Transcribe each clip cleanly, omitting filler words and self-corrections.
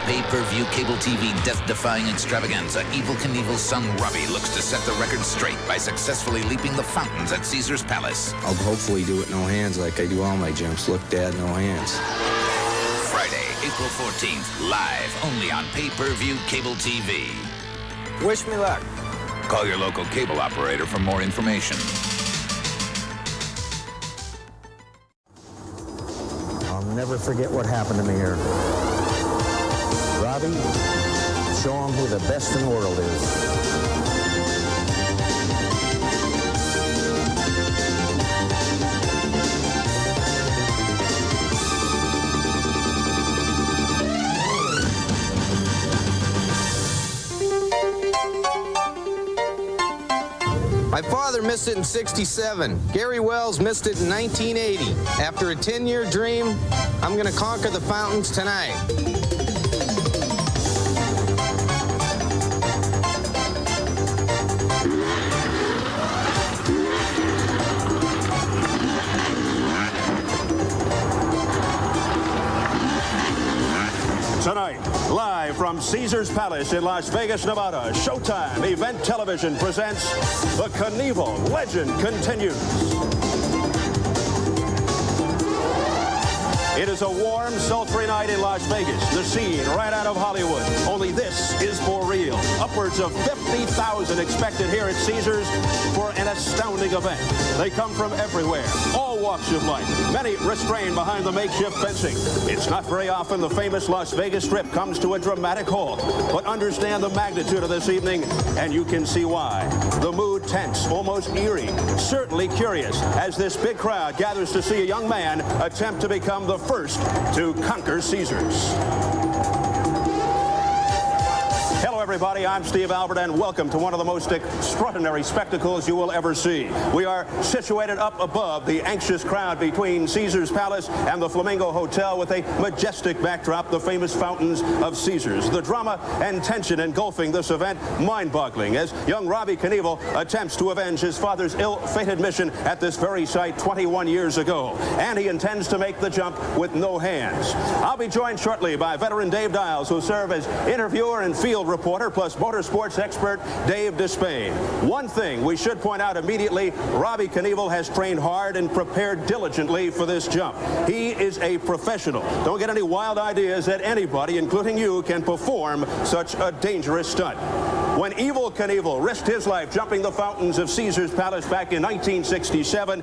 pay-per-view cable TV death-defying extravaganza, Evel Knievel's son Robbie looks to set the record straight by successfully leaping the fountains at Caesar's Palace. I'll hopefully do it no hands like I do all my jumps. Look, Dad, no hands. Friday, April 14th, live only on pay-per-view cable TV. Wish me luck. Call your local cable operator for more information. I'll never forget what happened to me here. Robbie, show him who the best in the world is. My father missed it in '67. Gary Wells missed it in 1980. After a 10-year dream, I'm going to conquer the fountains tonight. Tonight, live from Caesar's Palace in Las Vegas, Nevada, Showtime Event Television presents The Knievel Legend Continues. It is a warm, sultry night in Las Vegas, the scene right out of Hollywood. Only this is for real. Upwards of 50,000 expected here at Caesars for an astounding event. They come from everywhere, all walks of life, many restrained behind the makeshift fencing. It's not very often the famous Las Vegas Strip comes to a dramatic halt, but understand the magnitude of this evening, and you can see why. The mood tense, almost eerie, certainly curious, as this big crowd gathers to see a young man attempt to become the first to conquer Caesars. Hello, everybody. I'm Steve Albert, and welcome to one of the most extraordinary spectacles you will ever see. We are situated up above the anxious crowd between Caesar's Palace and the Flamingo Hotel with a majestic backdrop, the famous fountains of Caesars. The drama and tension engulfing this event, mind-boggling, as young Robbie Knievel attempts to avenge his father's ill-fated mission at this very site 21 years ago. And he intends to make the jump with no hands. I'll be joined shortly by veteran Dave Dials, who'll serve as interviewer and field reporter, plus motorsports expert Dave Despain. One thing we should point out immediately, Robbie Knievel has trained hard and prepared diligently for this jump. He is a professional. Don't get any wild ideas that anybody, including you, can perform such a dangerous stunt. When Evel Knievel risked his life jumping the fountains of Caesar's Palace back in 1967,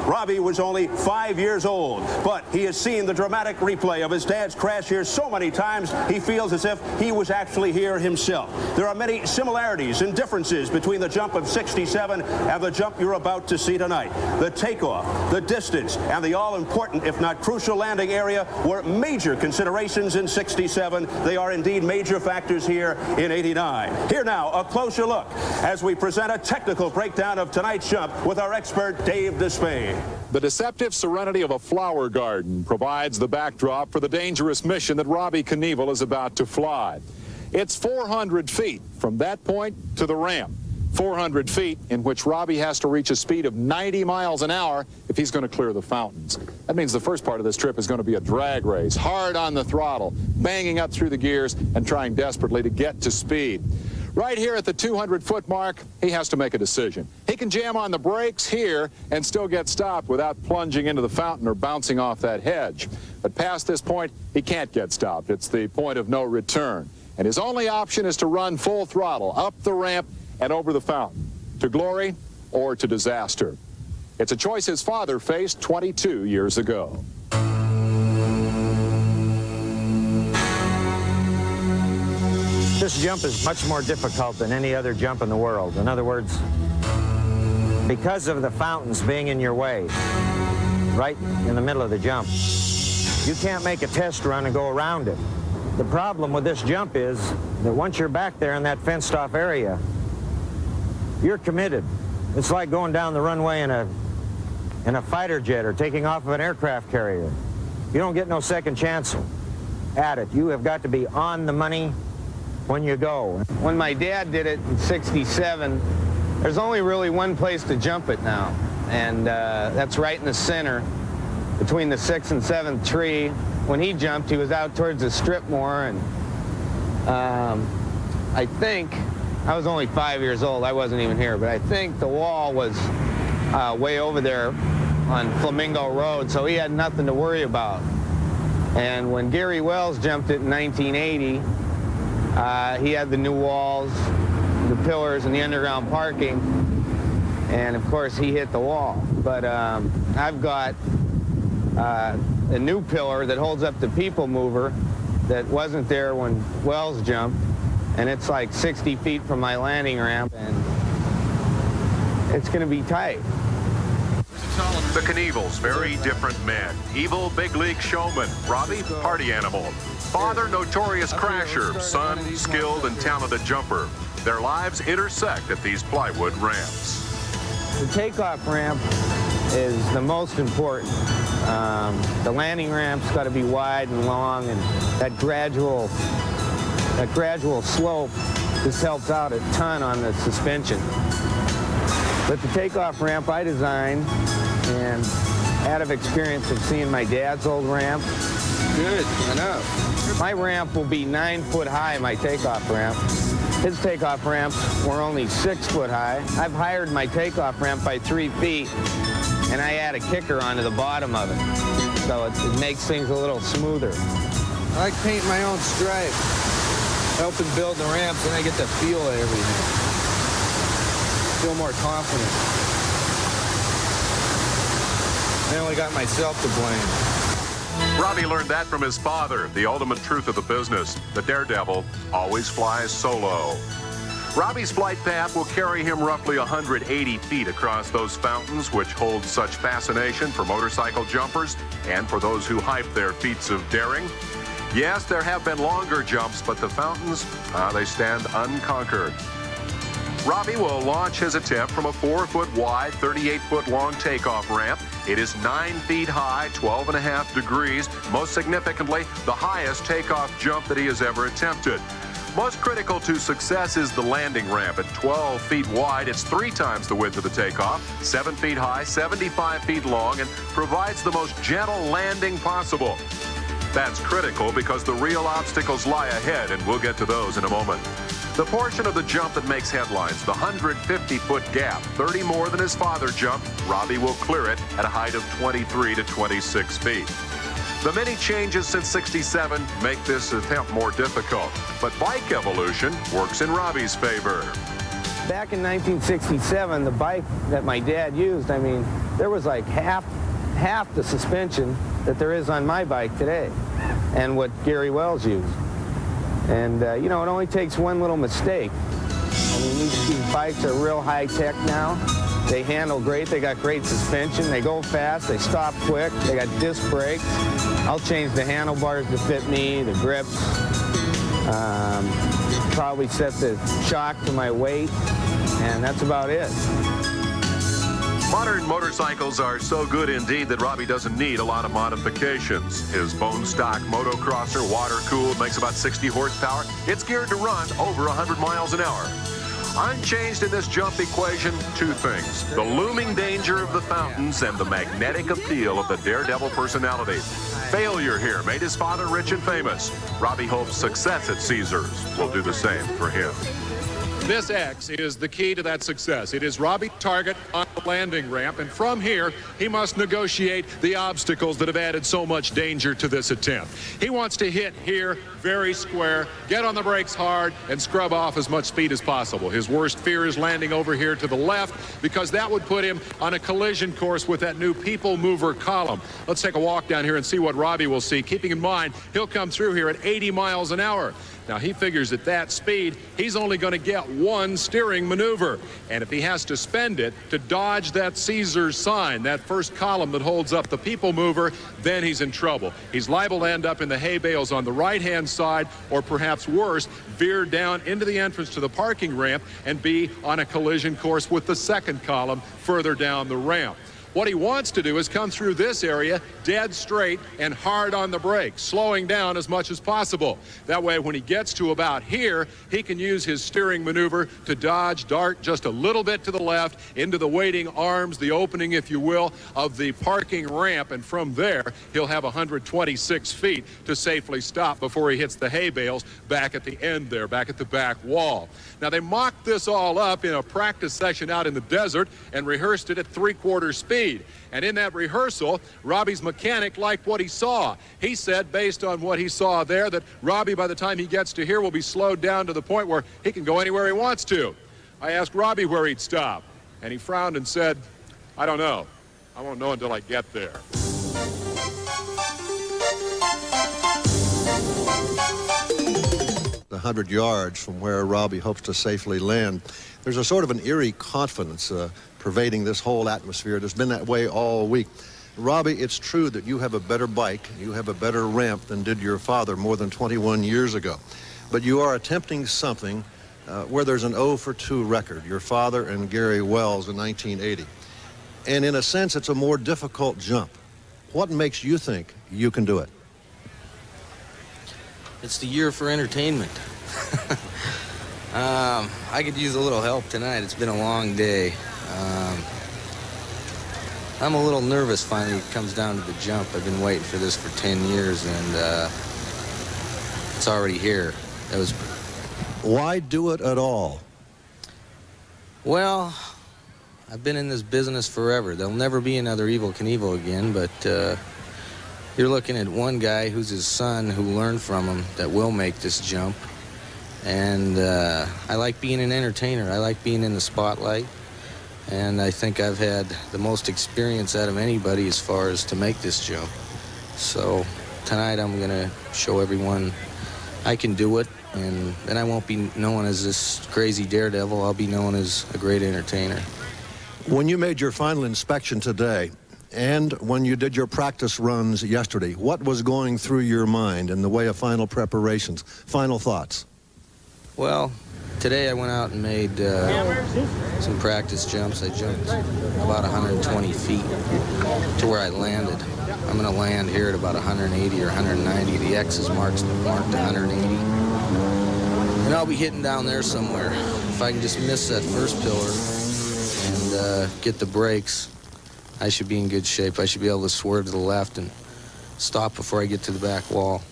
Robbie was only 5 years old. But he has seen the dramatic replay of his dad's crash here so many times, he feels as if he was actually here himself. There are many similarities and differences between the jump of '67 and the jump you're about to see tonight. The takeoff, the distance, and the all-important, if not crucial, landing area were major considerations in '67. They are indeed major factors here in '89. Here now, a closer look as we present a technical breakdown of tonight's jump with our expert, Dave Despain. The deceptive serenity of a flower garden provides the backdrop for the dangerous mission that Robbie Knievel is about to fly. It's 400 feet from that point to the ramp. 400 feet in which Robbie has to reach a speed of 90 miles an hour if he's going to clear the fountains. That means the first part of this trip is going to be a drag race, hard on the throttle, banging up through the gears and trying desperately to get to speed. Right here at the 200-foot mark, he has to make a decision. He can jam on the brakes here and still get stopped without plunging into the fountain or bouncing off that hedge. But past this point, he can't get stopped. It's the point of no return. And his only option is to run full throttle up the ramp and over the fountain, to glory or to disaster. It's a choice his father faced 22 years ago. This jump is much more difficult than any other jump in the world. In other words, because of the fountains being in your way, right in the middle of the jump, you can't make a test run and go around it. The problem with this jump is that once you're back there in that fenced-off area, you're committed. It's like going down the runway in a fighter jet or taking off of an aircraft carrier. You don't get no second chance at it. You have got to be on the money when you go. When my dad did it in '67, there's only really one place to jump it now, and that's right in the center between the 6th and 7th tree when he jumped, he was out towards the strip more, and I think, I was only 5 years old, I wasn't even here, but I think the wall was way over there on Flamingo Road, so he had nothing to worry about. And when Gary Wells jumped it in 1980, he had the new walls, the pillars, and the underground parking, and of course he hit the wall. But I've got a new pillar that holds up the people mover that wasn't there when Wells jumped, and it's like 60 feet from my landing ramp, and it's going to be tight. The Knievels, very different men. Evil big league showman, Robbie, party animal. Father, notorious crasher. Son, skilled and talented jumper. Their lives intersect at these plywood ramps. The takeoff ramp is the most important. The landing ramp's got to be wide and long, and that gradual slope just helps out a ton on the suspension. But the takeoff ramp I designed, and out of experience of seeing my dad's old ramp. Good, I know. My ramp will be 9 foot high, my takeoff ramp. His takeoff ramps were only 6 foot high. I've hired my takeoff ramp by 3 feet, and I add a kicker onto the bottom of it. So it makes things a little smoother. I like painting my own stripe. Helping build the ramps, and I get the feel of everything. Feel more confident. I only got myself to blame. Robbie learned that from his father, the ultimate truth of the business. The daredevil always flies solo. Robbie's flight path will carry him roughly 180 feet across those fountains, which hold such fascination for motorcycle jumpers and for those who hype their feats of daring. Yes, there have been longer jumps, but the fountains, they stand unconquered. Robbie will launch his attempt from a 4 foot wide, 38 foot long takeoff ramp. It is 9 feet high, 12.5 degrees. Most significantly, the highest takeoff jump that he has ever attempted. Most critical to success is the landing ramp. At 12 feet wide, it's 3 times the width of the takeoff, 7 feet high, 75 feet long, and provides the most gentle landing possible. That's critical because the real obstacles lie ahead, and we'll get to those in a moment. The portion of the jump that makes headlines, the 150-foot gap, 30 more than his father jumped, Robbie will clear it at a height of 23 to 26 feet. The many changes since '67 make this attempt more difficult, but bike evolution works in Robbie's favor. Back in 1967, the bike that my dad used, I mean, there was like half the suspension that there is on my bike today, and what Gary Wells used. And, you know, it only takes one little mistake. I mean, these bikes are real high-tech now. They handle great. They got great suspension. They go fast. They stop quick. They got disc brakes. I'll change the handlebars to fit me, the grips. Probably set the shock to my weight, and that's about it. Modern motorcycles are so good indeed that Robbie doesn't need a lot of modifications. His bone stock motocrosser, water-cooled, makes about 60 horsepower. It's geared to run over 100 miles an hour. Unchanged in this jump equation, 2 things: the looming danger of the fountains and the magnetic appeal of the daredevil personality. Failure here made his father rich and famous. Robbie hopes success at Caesars will do the same for him. This X is the key to that success. It is Robbie's target on the landing ramp, and from here, he must negotiate the obstacles that have added so much danger to this attempt. He wants to hit here very square, get on the brakes hard, and scrub off as much speed as possible. His worst fear is landing over here to the left, because that would put him on a collision course with that new people mover column. Let's take a walk down here and see what Robbie will see, keeping in mind he'll come through here at 80 miles an hour. Now, he figures at that speed, he's only going to get one steering maneuver. And if he has to spend it to dodge that Caesars sign, that first column that holds up the people mover, then he's in trouble. He's liable to end up in the hay bales on the right-hand side, or perhaps worse, veer down into the entrance to the parking ramp and be on a collision course with the second column further down the ramp. What he wants to do is come through this area dead straight and hard on the brakes, slowing down as much as possible. That way, when he gets to about here, he can use his steering maneuver to dodge, dart just a little bit to the left into the waiting arms, the opening, if you will, of the parking ramp. And from there, he'll have 126 feet to safely stop before he hits the hay bales back at the end there, back at the back wall. Now, they mocked this all up in a practice session out in the desert and rehearsed it at 3/4 speed. And in that rehearsal, Robbie's mechanic liked what he saw. He said, based on what he saw there, that Robbie, by the time he gets to here, will be slowed down to the point where he can go anywhere he wants to. I asked Robbie where he'd stop, and he frowned and said, I don't know. I won't know until I get there. The 100 yards from where Robbie hopes to safely land, there's a sort of an eerie confidence pervading this whole atmosphere. It's been that way all week. Robbie, it's true that you have a better bike, you have a better ramp than did your father more than 21 years ago. But you are attempting something where there's an 0 for 2 record, your father and Gary Wells in 1980. And in a sense, it's a more difficult jump. What makes you think you can do it? It's the year for entertainment. I could use a little help tonight. It's been a long day. I'm a little nervous finally it comes down to the jump. I've been waiting for this for 10 years, and it's already here. Why do it at all? Well, I've been in this business forever. There'll never be another Evel Knievel again, but you're looking at one guy who's his son who learned from him that will make this jump. And I like being an entertainer. I like being in the spotlight. And I think I've had the most experience out of anybody as far as to make this jump. So tonight I'm going to show everyone I can do it. And then I won't be known as this crazy daredevil. I'll be known as a great entertainer. When you made your final inspection today, and when you did your practice runs yesterday, what was going through your mind in the way of final preparations, final thoughts? Well, today I went out and made some practice jumps. I jumped about 120 feet to where I landed. I'm going to land here at about 180 or 190. The X is marked 180. And I'll be hitting down there somewhere. If I can just miss that first pillar and get the brakes, I should be in good shape. I should be able to swerve to the left and stop before I get to the back wall.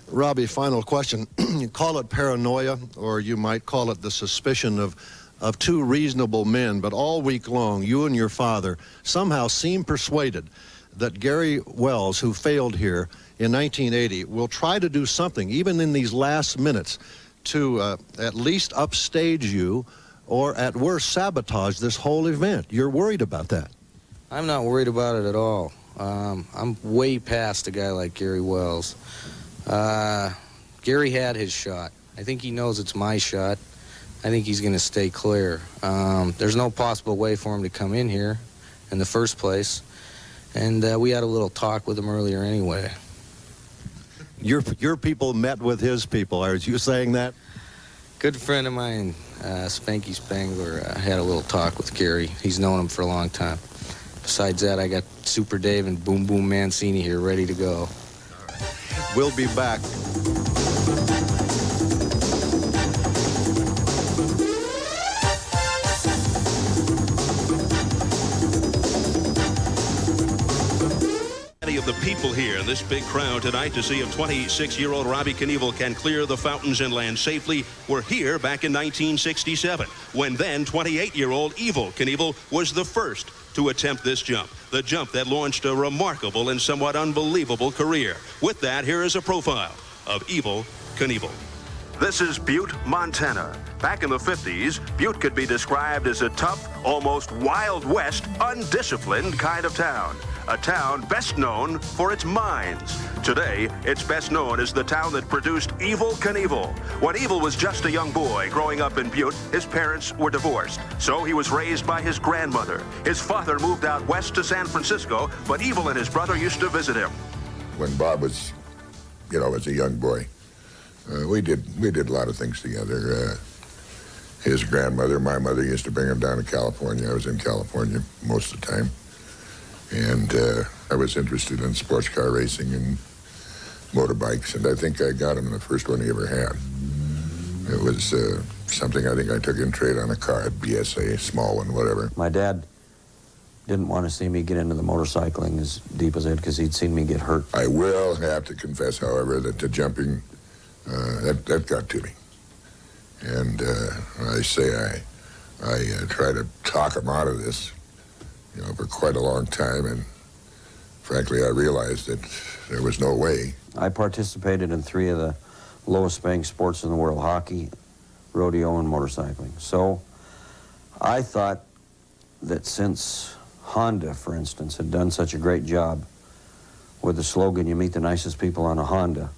Robbie, final question. You call it paranoia, or you might call it the suspicion of two reasonable men, but all week long, you and your father somehow seem persuaded that Gary Wells, who failed here in 1980, will try to do something, even in these last minutes, to at least upstage you, or at worst, sabotage this whole event. You're worried about that? I'm not worried about it at all. I'm way past a guy like Gary Wells. Gary had his shot. I think he knows it's my shot. I think he's going to stay clear. There's no possible way for him to come in here in the first place. And we had a little talk with him earlier anyway. Your people met with his people. Are you saying that? Good friend of mine, Spanky Spangler, had a little talk with Gary. He's known him for a long time. Besides that, I got Super Dave and Boom Boom Mancini here ready to go. We'll be back. Of the people here in this big crowd tonight to see if 26-year-old Robbie Knievel can clear the fountains and land safely were here back in 1967, when then 28-year-old Evel Knievel was the first to attempt this jump, the jump that launched a remarkable and somewhat unbelievable career. With that, here is a profile of Evel Knievel. This is Butte, Montana. Back in the 50s, Butte could be described as a tough, almost Wild West, undisciplined kind of town. A town best known for its mines. Today, it's best known as the town that produced Evel Knievel. When Evel was just a young boy growing up in Butte, his parents were divorced, so he was raised by his grandmother. His father moved out west to San Francisco, but Evel and his brother used to visit him. When Bob was, was a young boy, we did a lot of things together. His grandmother, my mother, used to bring him down to California. I was in California most of the time. And I was interested in sports car racing and motorbikes, and I think I got him the first one he ever had. It was something I think I took in trade on a car at BSA, small one, whatever. My dad didn't want to see me get into the motorcycling as deep as I did because he'd seen me get hurt. I will have to confess, however, that the jumping, that got to me. And I say I try to talk him out of this, you know, for quite a long time, and frankly, I realized that there was no way. I participated in 3 of the lowest paying sports in the world: hockey, rodeo, and motorcycling. So I thought that since Honda, for instance, had done such a great job with the slogan, "You meet the nicest people on a Honda,"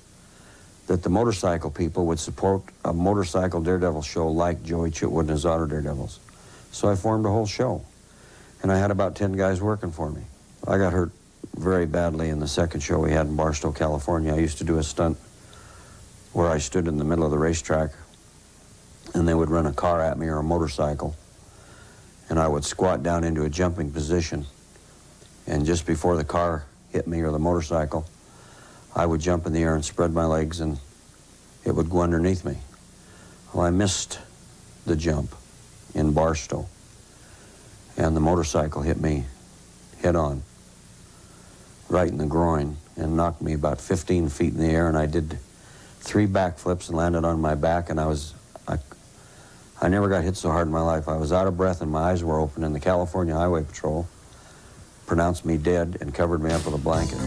that the motorcycle people would support a motorcycle daredevil show like Joey Chitwood and his Auto Daredevils. So I formed a whole show, and I had about 10 guys working for me. I got hurt very badly in the second show we had in Barstow, California. I used to do a stunt where I stood in the middle of the racetrack, and they would run a car at me or a motorcycle, and I would squat down into a jumping position, and just before the car hit me or the motorcycle, I would jump in the air and spread my legs, and it would go underneath me. Well, I missed the jump in Barstow, and the motorcycle hit me head on, right in the groin, and knocked me about 15 feet in the air, and I did 3 backflips and landed on my back, and I never got hit so hard in my life. I was out of breath and my eyes were open, and the California Highway Patrol pronounced me dead and covered me up with a blanket.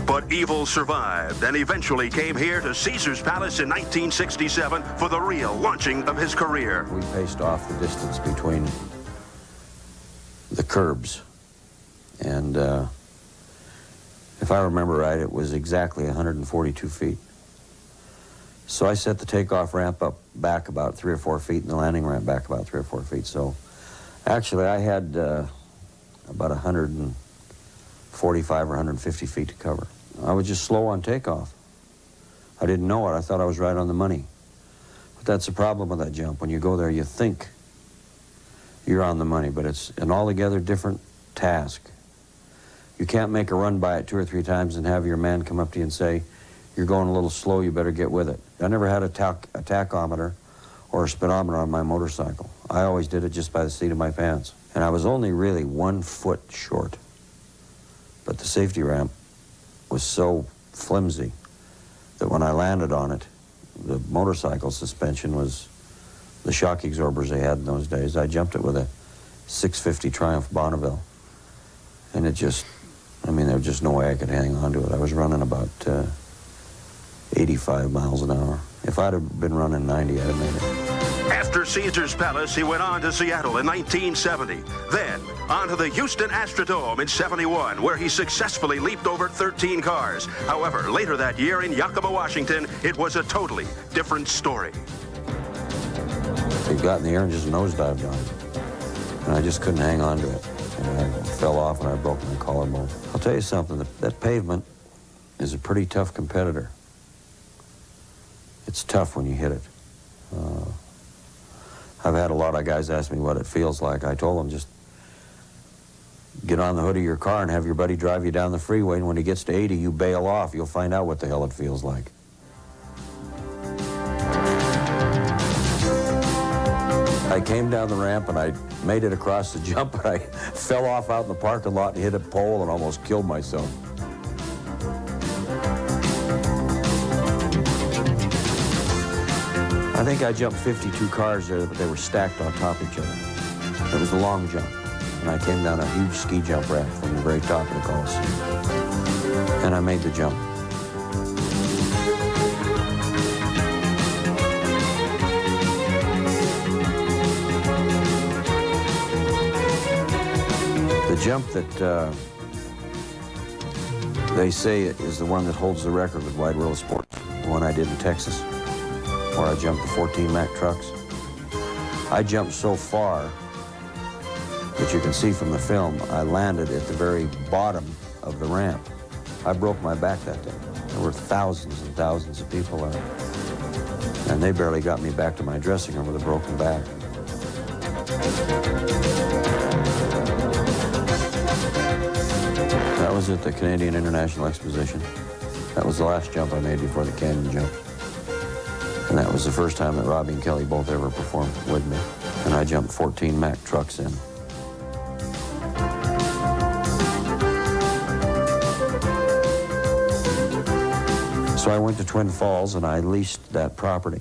But Evil survived and eventually came here to Caesar's Palace in 1967 for the real launching of his career. We paced off the distance between the curbs, and if I remember right, it was exactly 142 feet. So I set the takeoff ramp up back about 3 or 4 feet and the landing ramp back about 3 or 4 feet. So actually I had about 145 or 150 feet to cover. I was just slow on takeoff. I didn't know it. I thought I was right on the money. But that's the problem with that jump. When you go there, you think you're on the money, but it's an altogether different task. You can't make a run by it 2 or 3 times and have your man come up to you and say, "You're going a little slow, you better get with it." I never had a tachometer or a speedometer on my motorcycle. I always did it just by the seat of my pants. And I was only really 1 foot short. But the safety ramp was so flimsy that when I landed on it, the motorcycle suspension was the shock absorbers they had in those days. I jumped it with a 650 Triumph Bonneville. And it just, I mean, there was just no way I could hang on to it. I was running about 85 miles an hour. If I'd have been running 90, I'd have made it. After Caesar's Palace, he went on to Seattle in 1970. Then on to the Houston Astrodome in 71, where he successfully leaped over 13 cars. However, later that year in Yakima, Washington, it was a totally different story. It got in the air and just nosedived on it. And I just couldn't hang on to it. And I fell off and I broke my collarbone. I'll tell you something, that pavement is a pretty tough competitor. It's tough when you hit it. I've had a lot of guys ask me what it feels like. I told them, just get on the hood of your car and have your buddy drive you down the freeway, and when he gets to 80, you bail off. You'll find out what the hell it feels like. I came down the ramp and I made it across the jump, but I fell off out in the parking lot and hit a pole and almost killed myself. I think I jumped 52 cars there, but they were stacked on top of each other. It was a long jump, and I came down a huge ski jump ramp from the very top of the Coliseum, and I made the jump. The jump that they say is the one that holds the record with Wide World of Sports, the one I did in Texas, where I jumped the 14 Mack trucks. I jumped so far that you can see from the film, I landed at the very bottom of the ramp. I broke my back that day. There were thousands and thousands of people there. And they barely got me back to my dressing room with a broken back. That was at the Canadian International Exposition. That was the last jump I made before the canyon jump. And that was the first time that Robbie and Kelly both ever performed with me. And I jumped 14 Mack trucks in. So I went to Twin Falls and I leased that property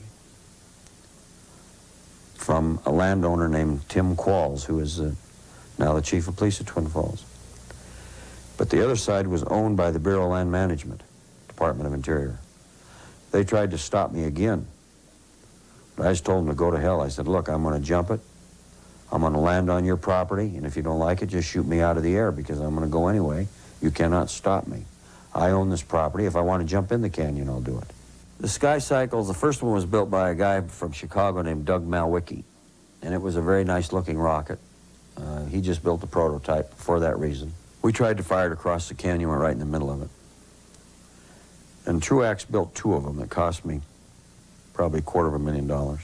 from a landowner named Tim Qualls, who is now the chief of police at Twin Falls. But the other side was owned by the Bureau of Land Management, Department of Interior. They tried to stop me again. But I just told them to go to hell. I said, look, I'm going to jump it. I'm going to land on your property, and if you don't like it, just shoot me out of the air because I'm going to go anyway. You cannot stop me. I own this property. If I want to jump in the canyon, I'll do it. The Sky Cycles, the first one was built by a guy from Chicago named Doug Malwicki, and it was a very nice-looking rocket. He just built the prototype for that reason. We tried to fire it across the canyon, went right in the middle of it. And Truax built 2 of them. It cost me probably $250,000.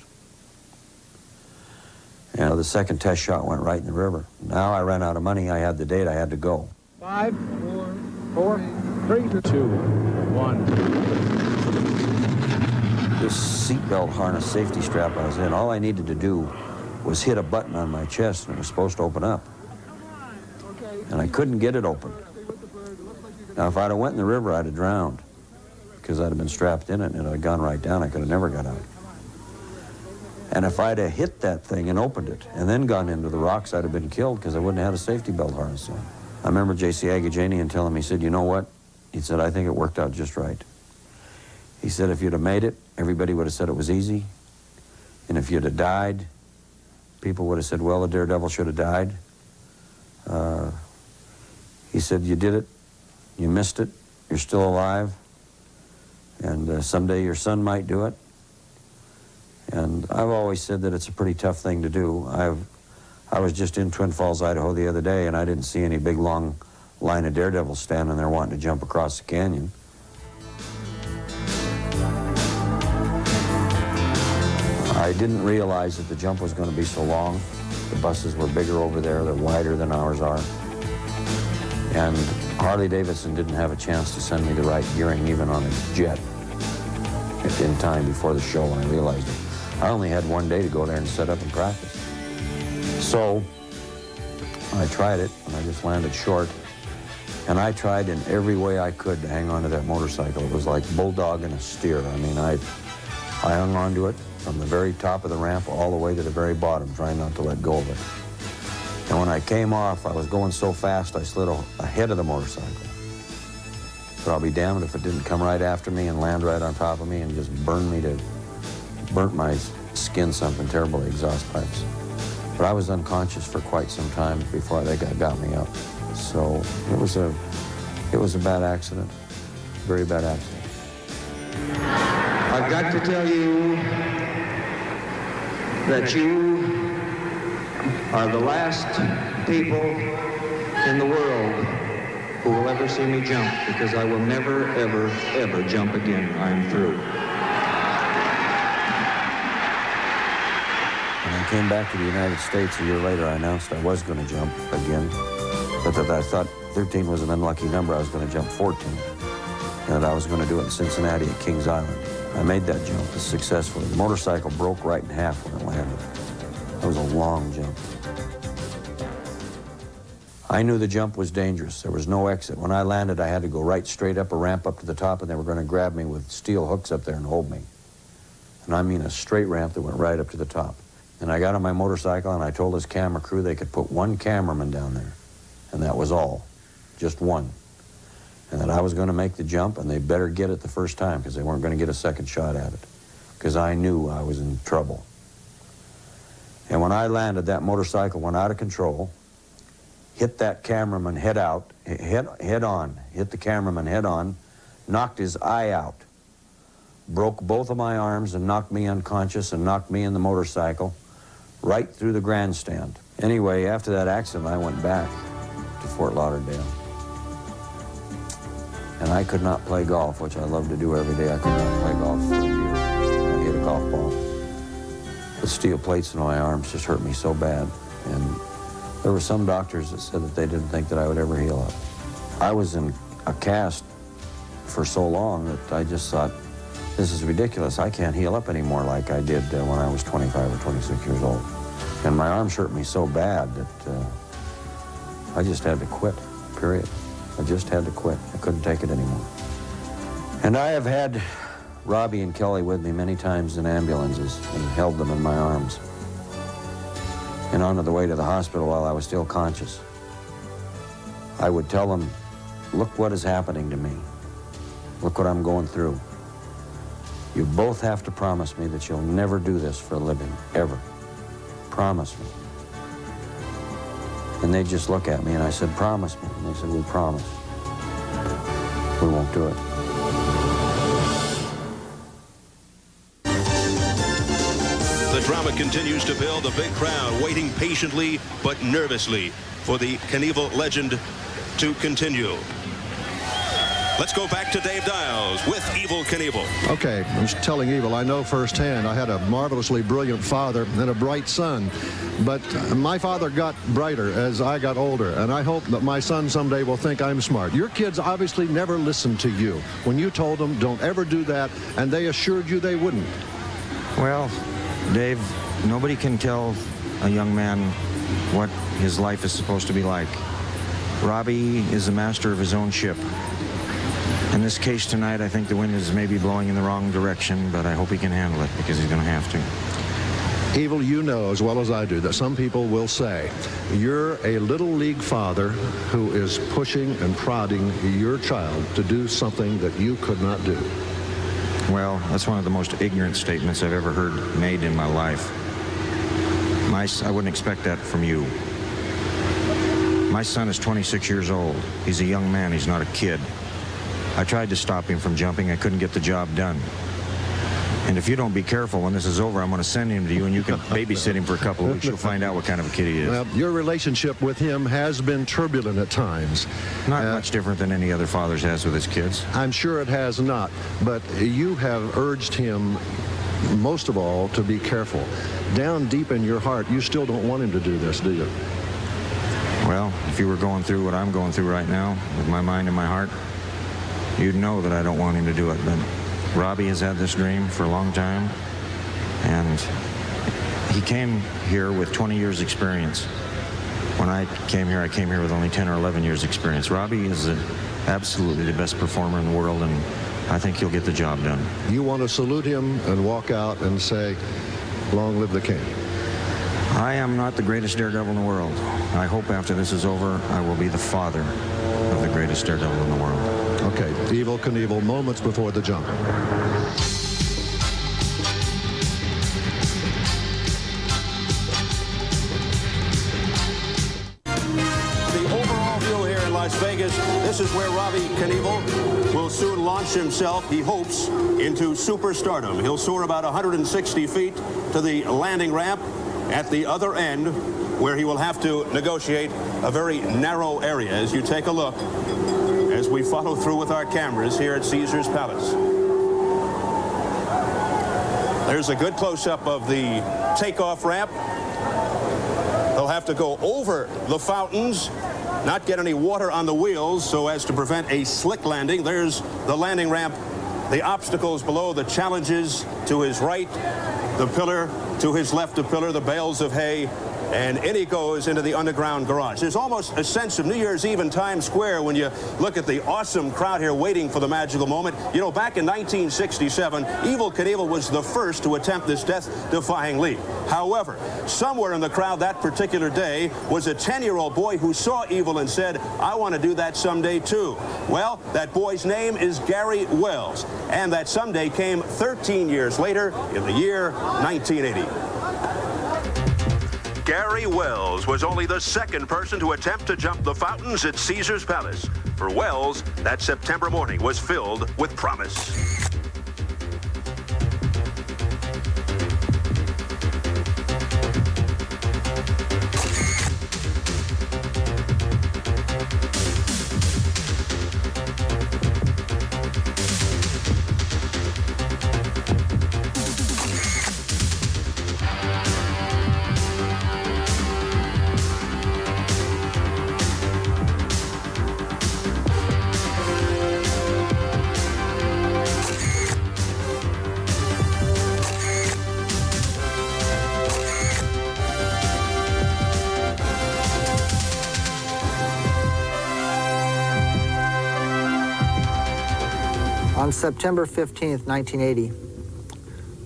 And the second test shot went right in the river. Now I ran out of money. I had the date. I had to go. 5, 4, 3, 2, 1. This seatbelt harness safety strap I was in, all I needed to do was hit a button on my chest and it was supposed to open up. And I couldn't get it open. Now, if I'd have went in the river, I'd have drowned because I'd have been strapped in it and it had gone right down. I could have never got out. And if I'd have hit that thing and opened it and then gone into the rocks, I'd have been killed because I wouldn't have had a safety belt harness on. I remember J.C. Agajanian telling me, he said, you know what? He said, I think it worked out just right. He said, if you'd have made it, everybody would have said it was easy. And if you'd have died, people would have said, well, the daredevil should have died. He said, you did it, you missed it, you're still alive, and someday your son might do it. And I've always said that it's a pretty tough thing to do. I was just in Twin Falls, Idaho the other day, and I didn't see any big, long line of daredevils standing there wanting to jump across the canyon. I didn't realize that the jump was going to be so long. The buses were bigger over there, they're wider than ours are. And Harley-Davidson didn't have a chance to send me the right gearing even on a jet in time before the show when I realized it. I only had one day to go there and set up and practice. So I tried it, and I just landed short. And I tried in every way I could to hang on to that motorcycle. It was like bulldogging a steer. I mean, I hung on to it from the very top of the ramp all the way to the very bottom, trying not to let go of it. And when I came off, I was going so fast, I slid ahead of the motorcycle. But I'll be damned if it didn't come right after me and land right on top of me and just burnt my skin something terrible, the exhaust pipes. But I was unconscious for quite some time before they got me up. So it was a bad accident, very bad accident. I've got to tell you that you are the last people in the world who will ever see me jump, because I will never, ever, ever jump again. I'm through. When I came back to the United States a year later, I announced I was going to jump again, but that I thought 13 was an unlucky number. I was going to jump 14, and that I was going to do it in Cincinnati at Kings Island. I made that jump successfully. The motorcycle broke right in half when it landed. It was a long jump. I knew the jump was dangerous. There was no exit. When I landed, I had to go right straight up a ramp up to the top, and they were going to grab me with steel hooks up there and hold me. And I mean a straight ramp that went right up to the top. And I got on my motorcycle, and I told this camera crew they could put one cameraman down there, and that was all, just one. And that I was going to make the jump, and they better get it the first time, because they weren't going to get a second shot at it, because I knew I was in trouble. And when I landed, that motorcycle went out of control, hit that cameraman head on, hit the cameraman head on, knocked his eye out, broke both of my arms and knocked me unconscious and knocked me in the motorcycle right through the grandstand. Anyway, after that accident, I went back to Fort Lauderdale. And I could not play golf, which I love to do every day. I could not play golf for a year. I hit a golf ball. The steel plates in my arms just hurt me so bad. And There were some doctors that said that they didn't think that I would ever heal up. I was in a cast for so long that I just thought, this is ridiculous. I can't heal up anymore like I did when I was 25 or 26 years old. And my arms hurt me so bad that I just had to quit, period. I just had to quit. I couldn't take it anymore. And I have had Robbie and Kelly with me many times in ambulances and held them in my arms. And on the way to the hospital while I was still conscious, I would tell them, look what is happening to me. Look what I'm going through. You both have to promise me that you'll never do this for a living, ever. Promise me. And they'd just look at me, and I said, promise me. And they said, we promise. We won't do it. The drama continues to build. A big crowd waiting patiently but nervously for the Knievel legend to continue. Let's go back to Dave Dials with Evel Knievel. Okay, I was telling Evel, I know firsthand I had a marvelously brilliant father and a bright son. But my father got brighter as I got older, and I hope that my son someday will think I'm smart. Your kids obviously never listened to you when you told them, don't ever do that, and they assured you they wouldn't. Well, Dave, nobody can tell a young man what his life is supposed to be like. Robbie is the master of his own ship. In this case tonight, I think the wind is maybe blowing in the wrong direction, but I hope he can handle it because he's going to have to. Evel, you know as well as I do that some people will say, you're a little league father who is pushing and prodding your child to do something that you could not do. Well, that's one of the most ignorant statements I've ever heard made in my life. I wouldn't expect that from you. My son is 26 years old. He's a young man. He's not a kid. I tried to stop him from jumping. I couldn't get the job done. And if you don't be careful, when this is over, I'm going to send him to you, and you can babysit him for a couple of weeks. You'll find out what kind of a kid he is. Well, your relationship with him has been turbulent at times. Not much different than any other father's has with his kids. I'm sure it has not, but you have urged him, most of all, to be careful. Down deep in your heart, you still don't want him to do this, do you? Well, if you were going through what I'm going through right now, with my mind and my heart, you'd know that I don't want him to do it. But Robbie has had this dream for a long time, and he came here with 20 years experience. When I came here with only 10 or 11 years experience. Robbie is absolutely the best performer in the world, and I think he'll get the job done. You want to salute him and walk out and say, long live the king. I am not the greatest daredevil in the world. I hope after this is over, I will be the father of the greatest daredevil in the world. Okay, Evel Knievel, moments before the jump. The overall view here in Las Vegas, this is where Robbie Knievel will soon launch himself, he hopes, into superstardom. He'll soar about 160 feet to the landing ramp at the other end, where he will have to negotiate a very narrow area. As you take a look, as we follow through with our cameras here at Caesars Palace. There's a good close-up of the takeoff ramp. They'll have to go over the fountains, not get any water on the wheels so as to prevent a slick landing. There's the landing ramp, the obstacles below, the challenges to his right, the pillar to his left, the pillar, the bales of hay, and in he goes into the underground garage. There's almost a sense of New Year's Eve in Times Square when you look at the awesome crowd here waiting for the magical moment. You know, back in 1967, Evel Knievel was the first to attempt this death-defying leap. However, somewhere in the crowd that particular day was a 10-year-old boy who saw Evel and said, I want to do that someday too. Well, that boy's name is Gary Wells, and that someday came 13 years later in the year 1980. Gary Wells was only the second person to attempt to jump the fountains at Caesars Palace. For Wells, that September morning was filled with promise. On September 15th, 1980,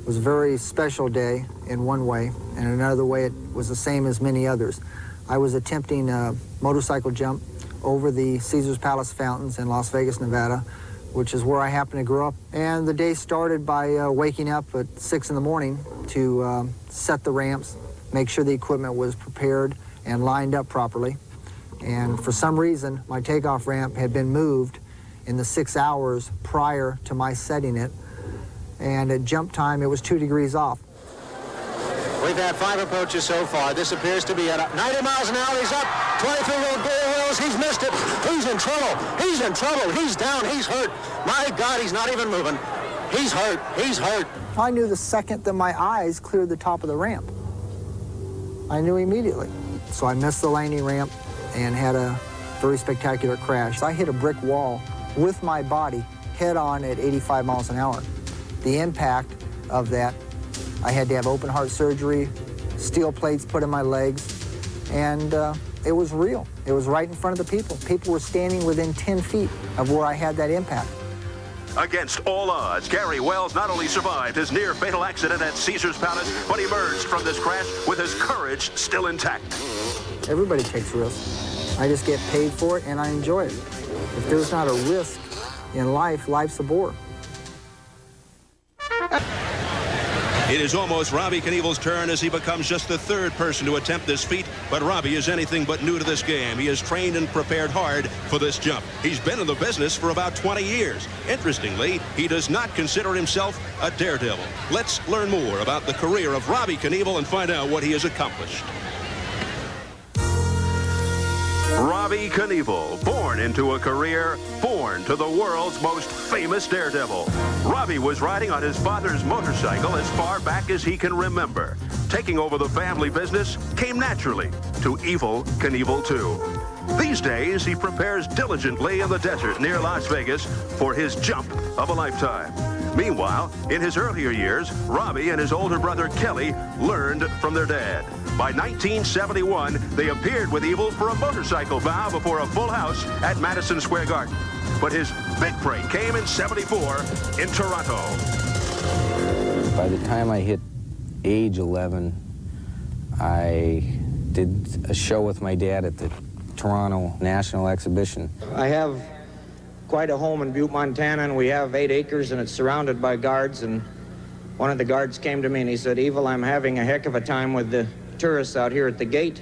was a very special day in one way, and another way it was the same as many others. I was attempting a motorcycle jump over the Caesars Palace fountains in Las Vegas, Nevada, which is where I happen to grow up. And the day started by waking up at 6 in the morning to set the ramps, make sure the equipment was prepared and lined up properly. And for some reason, my takeoff ramp had been moved in the 6 hours prior to my setting it. And at jump time, it was 2 degrees off. We've had 5 approaches so far. This appears to be at 90 miles an hour. He's up. 23-year-old Gary Wills. He's missed it. He's in trouble. He's in trouble. He's down. He's hurt. My God, he's not even moving. He's hurt. He's hurt. I knew the second that my eyes cleared the top of the ramp. I knew immediately. So I missed the landing ramp and had a very spectacular crash. I hit a brick wall with my body head on at 85 miles an hour. The impact of that, I had to have open heart surgery, steel plates put in my legs, and it was real. It was right in front of the people. People were standing within 10 feet of where I had that impact. Against all odds, Gary Wells not only survived his near-fatal accident at Caesars Palace, but emerged from this crash with his courage still intact. Everybody takes risks. I just get paid for it, and I enjoy it. If there's not a risk in life, life's a bore. It is almost Robbie Knievel's turn as he becomes just the 3rd person to attempt this feat, but Robbie is anything but new to this game. He has trained and prepared hard for this jump. He's been in the business for about 20 years. Interestingly, he does not consider himself a daredevil. Let's learn more about the career of Robbie Knievel and find out what he has accomplished. Robbie Knievel, born into a career, born to the world's most famous daredevil. Robbie was riding on his father's motorcycle as far back as he can remember. Taking over the family business came naturally to Evel Knievel II. These days, he prepares diligently in the desert near Las Vegas for his jump of a lifetime. Meanwhile, in his earlier years, Robbie and his older brother Kelly learned from their dad. By 1971, they appeared with Evel for a motorcycle vow before a full house at Madison Square Garden. But his big break came in '74 in Toronto. By the time I hit age 11, I did a show with my dad at the Toronto National Exhibition. I have quite a home in Butte, Montana, and we have 8 acres, and it's surrounded by guards. And one of the guards came to me and he said, "Evel, I'm having a heck of a time with the tourists out here at the gate."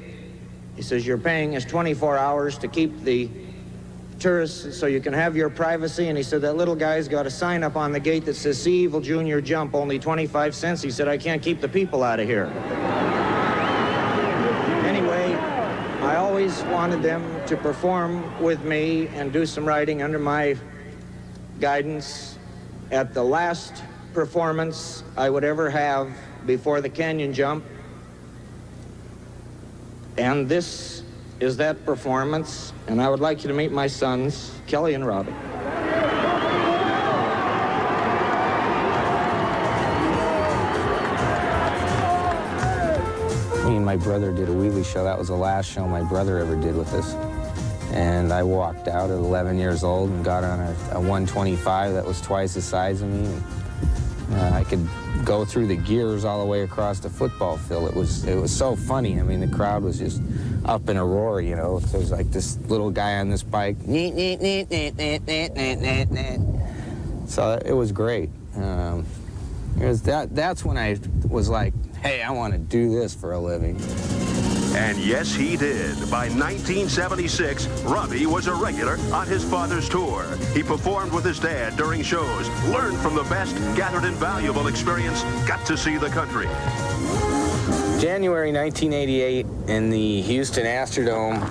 He says, "You're paying us 24 hours to keep the tourists so you can have your privacy." And he said, "That little guy's got a sign up on the gate that says, 'See Evel Jr. jump, only 25 cents. He said, "I can't keep the people out of here." Anyway, I always wanted them to perform with me and do some riding under my guidance. At the last performance I would ever have before the canyon jump, and this is that performance, and I would like you to meet my sons, Kelly and Robbie. Me and my brother did a wheelie show. That was the last show my brother ever did with us. And I walked out at 11 years old and got on a 125 that was twice the size of me. And, I could go through the gears all the way across the football field. It was so funny. I mean, the crowd was just up in a roar, you know. So it was like this little guy on this bike. So it was great. That's when I was like, hey, I want to do this for a living. And yes, he did. By 1976, Robbie was a regular on his father's tour. He performed with his dad during shows, learned from the best, gathered invaluable experience, got to see the country. January 1988, in the Houston Astrodome,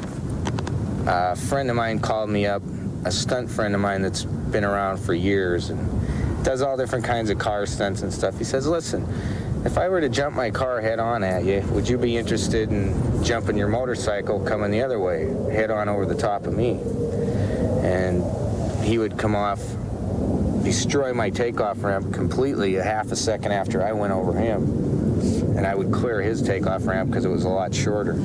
a friend of mine called me up, a stunt friend of mine that's been around for years and does all different kinds of car stunts and stuff. He says, listen, if I were to jump my car head on at you, would you be interested in jumping your motorcycle coming the other way, head on over the top of me? And he would come off, destroy my takeoff ramp completely a half a second after I went over him. And I would clear his takeoff ramp because it was a lot shorter.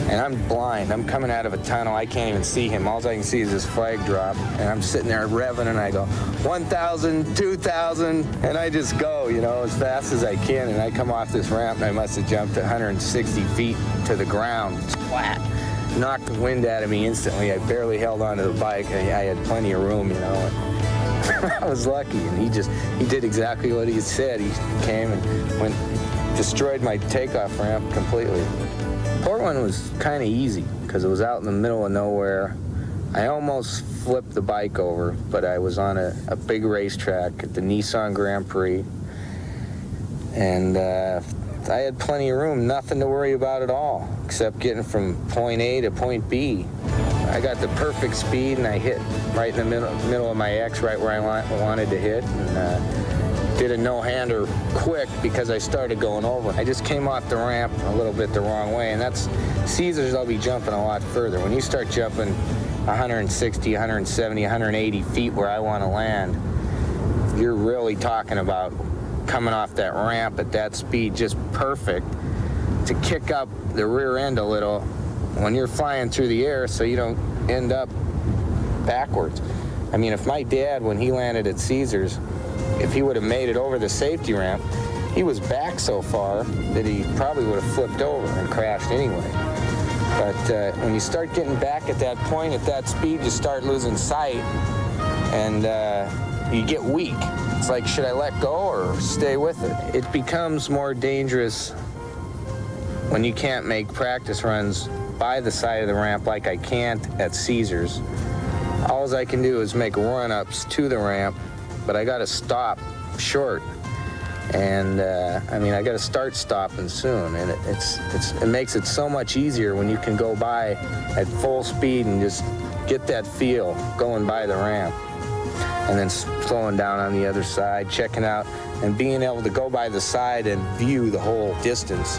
And I'm blind. I'm coming out of a tunnel. I can't even see him. All I can see is this flag drop. And I'm sitting there revving, and I go, 1,000, 2,000, and I just go, you know, as fast as I can. And I come off this ramp, and I must have jumped 160 feet to the ground, flat. Knocked the wind out of me instantly. I barely held onto the bike. I had plenty of room, you know. I was lucky, and he did exactly what he said. He came and destroyed my takeoff ramp completely. Portland was kind of easy because it was out in the middle of nowhere. I almost flipped the bike over, but I was on a big racetrack at the Nissan Grand Prix, and I had plenty of room, nothing to worry about at all, except getting from point A to point B. I got the perfect speed, and I hit right in the middle of my X, right where I wanted to hit, and did a no-hander quick because I started going over. I just came off the ramp a little bit the wrong way, and that's Caesars. I'll be jumping a lot further. When you start jumping 160, 170, 180 feet where I want to land, you're really talking about coming off that ramp at that speed, just perfect to kick up the rear end a little when you're flying through the air so you don't end up backwards. I mean, if my dad, when he landed at Caesars, if he would have made it over the safety ramp, he was back so far that he probably would have flipped over and crashed anyway. But when you start getting back at that point, at that speed, you start losing sight, and you get weak. It's like, should I let go or stay with it? It becomes more dangerous when you can't make practice runs by the side of the ramp like I can't at Caesars. All I can do is make run-ups to the ramp, but I got to stop short. And I mean, I got to start stopping soon, and it makes it so much easier when you can go by at full speed and just get that feel going by the ramp, and then slowing down on the other side, checking out, and being able to go by the side and view the whole distance.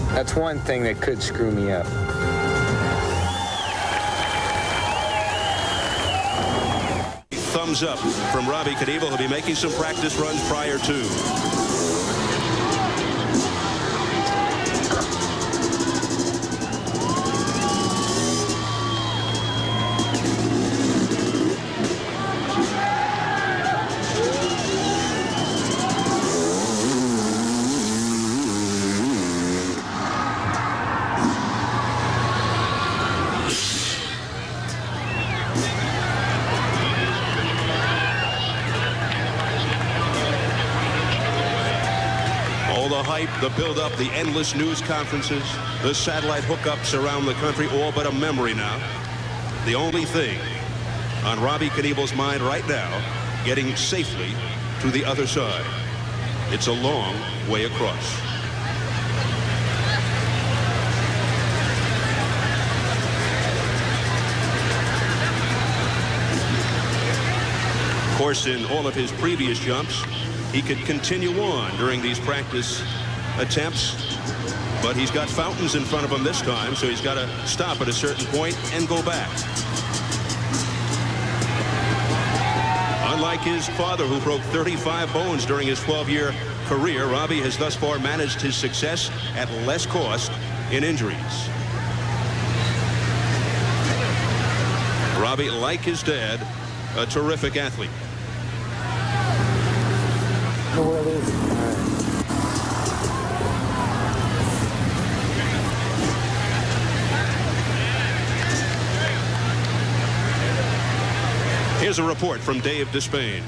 That's one thing that could screw me up. Thumbs up from Robbie Knievel. He'll be making some practice runs prior to. The hype, the build-up, the endless news conferences, the satellite hookups around the country, all but a memory now. The only thing on Robbie Knievel's mind right now, getting safely to the other side. It's a long way across. Of course, in all of his previous jumps, he could continue on during these practice attempts, but he's got fountains in front of him this time, so he's got to stop at a certain point and go back. Unlike his father, who broke 35 bones during his 12-year career, Robbie has thus far managed his success at less cost in injuries. Robbie, like his dad, a terrific athlete. Where it is. Here's a report from Dave Despain.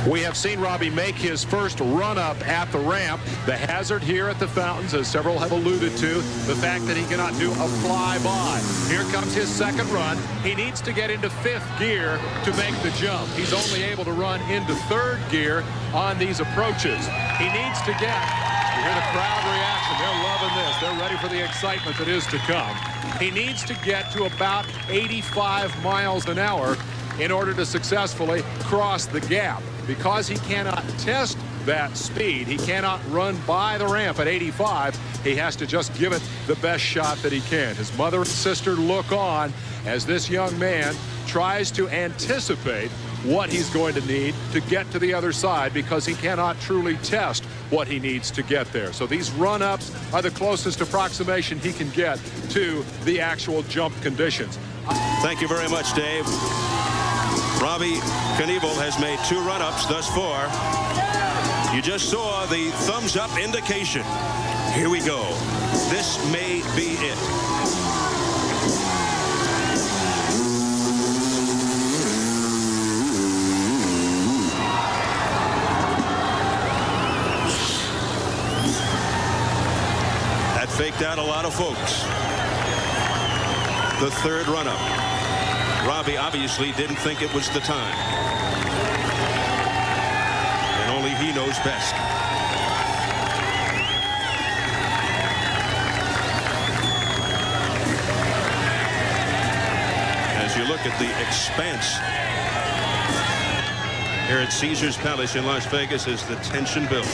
We have seen Robbie make his first run-up at the ramp. The hazard here at the fountains, as several have alluded to, the fact that he cannot do a flyby. Here comes his second run. He needs to get into fifth gear to make the jump. He's only able to run into third gear on these approaches. He needs to get, you hear the crowd reaction, they're loving this. They're ready for the excitement that is to come. He needs to get to about 85 miles an hour in order to successfully cross the gap. Because he cannot test that speed, he cannot run by the ramp at 85, he has to just give it the best shot that he can. His mother and sister look on as this young man tries to anticipate what he's going to need to get to the other side, because he cannot truly test what he needs to get there. So these run-ups are the closest approximation he can get to the actual jump conditions. Thank you very much, Dave. Robbie Knievel has made 2 run-ups thus far. You just saw the thumbs up indication. Here we go. This may be it. That faked out a lot of folks. The 3rd run-up. Robbie obviously didn't think it was the time. And only he knows best. As you look at the expanse here at Caesars Palace in Las Vegas as the tension builds.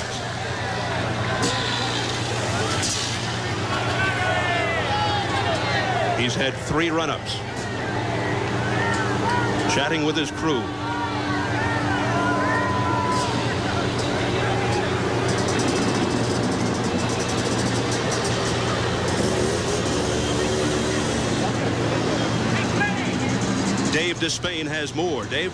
He's had 3 run-ups. Chatting with his crew. Dave Despain has more. Dave?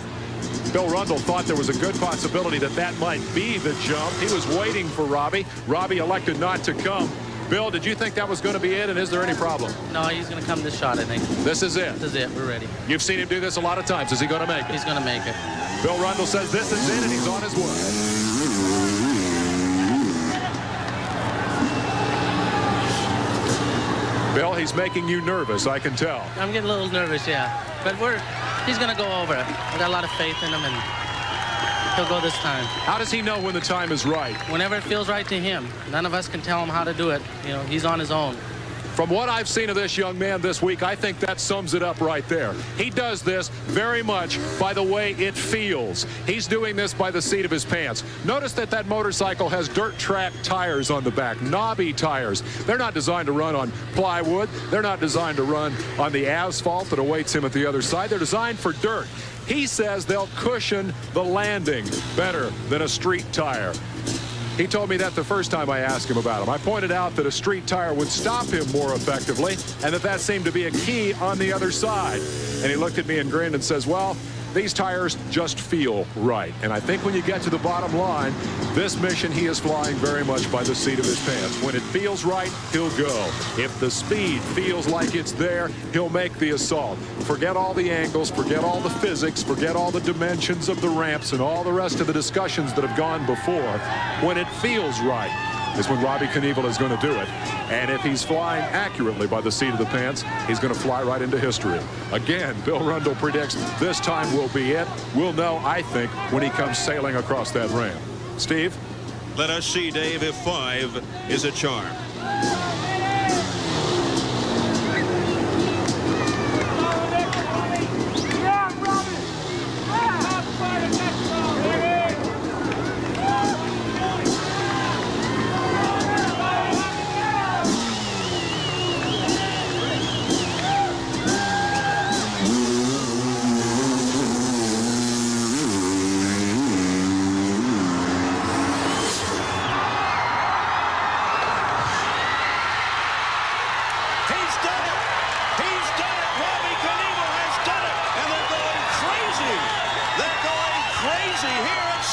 Bill Rundle thought there was a good possibility that that might be the jump. He was waiting for Robbie. Robbie elected not to come. Bill, did you think that was going to be it, and is there any problem? No, he's going to come this shot, I think. This is it? This is it. We're ready. You've seen him do this a lot of times. Is he going to make it? He's going to make it. Bill Rundle says this is it, and he's on his way. Bill, he's making you nervous, I can tell. I'm getting a little nervous, yeah. But he's going to go over. I got a lot of faith in him, and he'll go this time. How does he know when the time is right? Whenever it feels right to him. None of us can tell him how to do it. You know, he's on his own. From what I've seen of this young man this week, I think that sums it up right there. He does this very much by the way it feels. He's doing this by the seat of his pants. Notice that that motorcycle has dirt track tires on the back, knobby tires. They're not designed to run on plywood. They're not designed to run on the asphalt that awaits him at the other side. They're designed for dirt. He says they'll cushion the landing better than a street tire. He told me that the first time I asked him about him. I pointed out that a street tire would stop him more effectively, and that seemed to be a key on the other side. And he looked at me and grinned and says, well, these tires just feel right. And I think when you get to the bottom line, this mission he is flying very much by the seat of his pants. When it feels right, he'll go. If the speed feels like it's there, he'll make the assault. Forget all the angles, forget all the physics, forget all the dimensions of the ramps and all the rest of the discussions that have gone before. When it feels right is when Robbie Knievel is going to do it. And if he's flying accurately by the seat of the pants, he's going to fly right into history. Again, Bill Rundle predicts this time will be it. We'll know, I think, when he comes sailing across that ramp. Steve? Let us see, Dave, if 5 is a charm.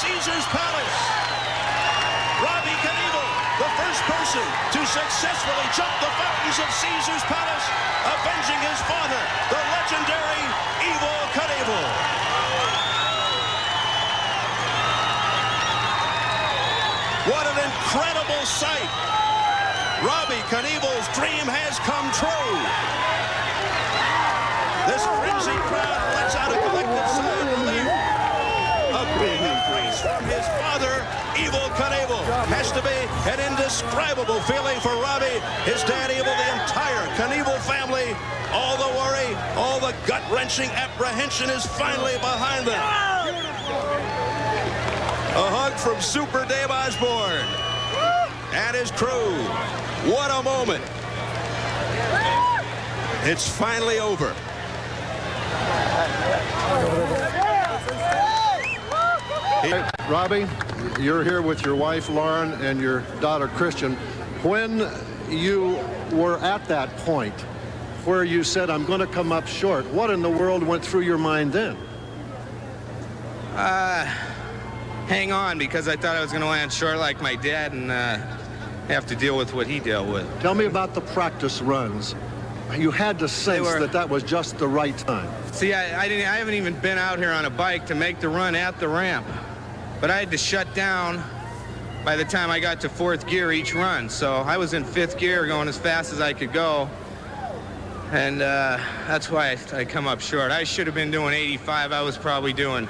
Caesars Palace. Robbie Knievel, the first person to successfully jump the fountains of Caesars Palace, avenging his father, the legendary Evel Knievel. What an incredible sight. Robbie Knievel's dream has come true. This frenzied crowd lets out a collective sigh of relief. A big embrace from his father, Evel Knievel. Has to be an indescribable feeling for Robbie, his dad Evel, the entire Knievel family. All the worry, all the gut-wrenching apprehension is finally behind them. A hug from Super Dave Osborne and his crew. What a moment. It's finally over. Hey, Robbie, you're here with your wife, Lauren, and your daughter, Christian. When you were at that point where you said, I'm going to come up short, what in the world went through your mind then? Hang on, because I thought I was going to land short like my dad and have to deal with what he dealt with. Tell me about the practice runs. You had to sense that was just the right time. See, I haven't even been out here on a bike to make the run at the ramp. But I had to shut down by the time I got to 4th gear each run. So I was in 5th gear going as fast as I could go. And that's why I come up short. I should have been doing 85. I was probably doing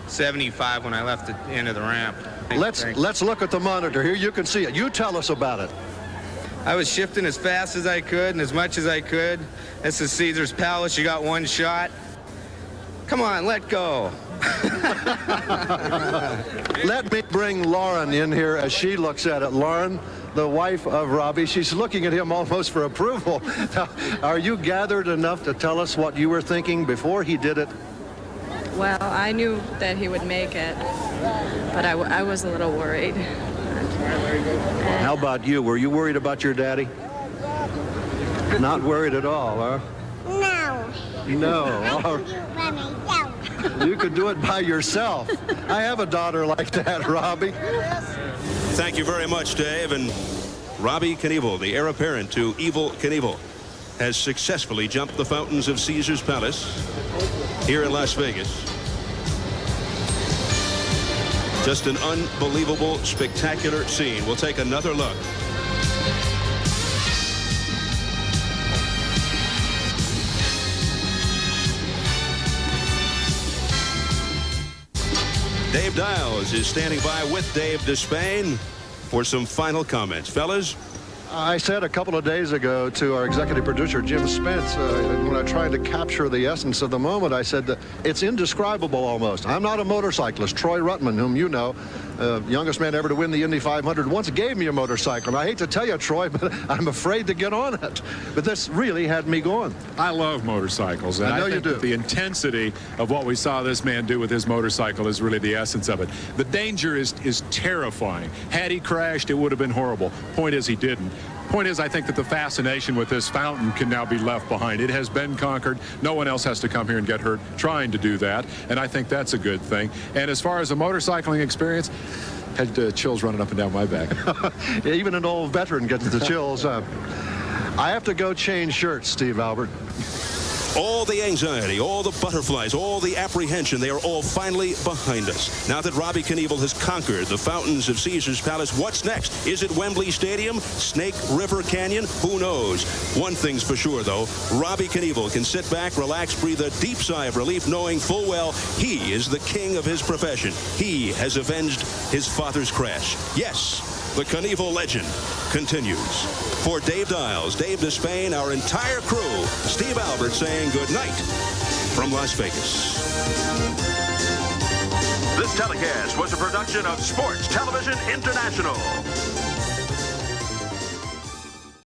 75 when I left the end of the ramp. Let's look at the monitor here. You can see it. You tell us about it. I was shifting as fast as I could and as much as I could. This is Caesar's Palace. You got one shot. Come on, let go. Let me bring Lauren in here as she looks at it. Lauren, the wife of Robbie, she's looking at him almost for approval. Now, are you gathered enough to tell us what you were thinking before he did it? Well, I knew that he would make it, but I was a little worried. How about you? Were you worried about your daddy? Not worried at all, huh? No. No. You could do it by yourself. I have a daughter like that, Robbie. Thank you very much, Dave. And Robbie Knievel, the heir apparent to Evel Knievel, has successfully jumped the fountains of Caesar's Palace here in Las Vegas. Just an unbelievable, spectacular scene. We'll take another look. Dave Dials is standing by with Dave Despain for some final comments. Fellas? I said a couple of days ago to our executive producer, Jim Spence, when I tried to capture the essence of the moment, I said that it's indescribable almost. I'm not a motorcyclist. Troy Ruttman, whom you know, youngest man ever to win the Indy 500, once gave me a motorcycle. And I hate to tell you, Troy, but I'm afraid to get on it. But this really had me going. I love motorcycles. And I know think you do. That the intensity of what we saw this man do with his motorcycle is really the essence of it. The danger is terrifying. Had he crashed, it would have been horrible. Point is, he didn't. Point is, I think that the fascination with this fountain can now be left behind. It has been conquered. No one else has to come here and get hurt trying to do that, and I think that's a good thing. And as far as the motorcycling experience, had chills running up and down my back. Even an old veteran gets the chills. I have to go change shirts, Steve Albert. All the anxiety, all the butterflies, all the apprehension, they are all finally behind us. Now that Robbie Knievel has conquered the fountains of Caesar's Palace, what's next? Is it Wembley Stadium? Snake River Canyon? Who knows? One thing's for sure, though. Robbie Knievel can sit back, relax, breathe a deep sigh of relief, knowing full well he is the king of his profession. He has avenged his father's crash. Yes, the Knievel legend continues. For Dave Dials, Dave Despain, our entire crew, Steve Albert saying good night from Las Vegas. This telecast was a production of Sports Television International.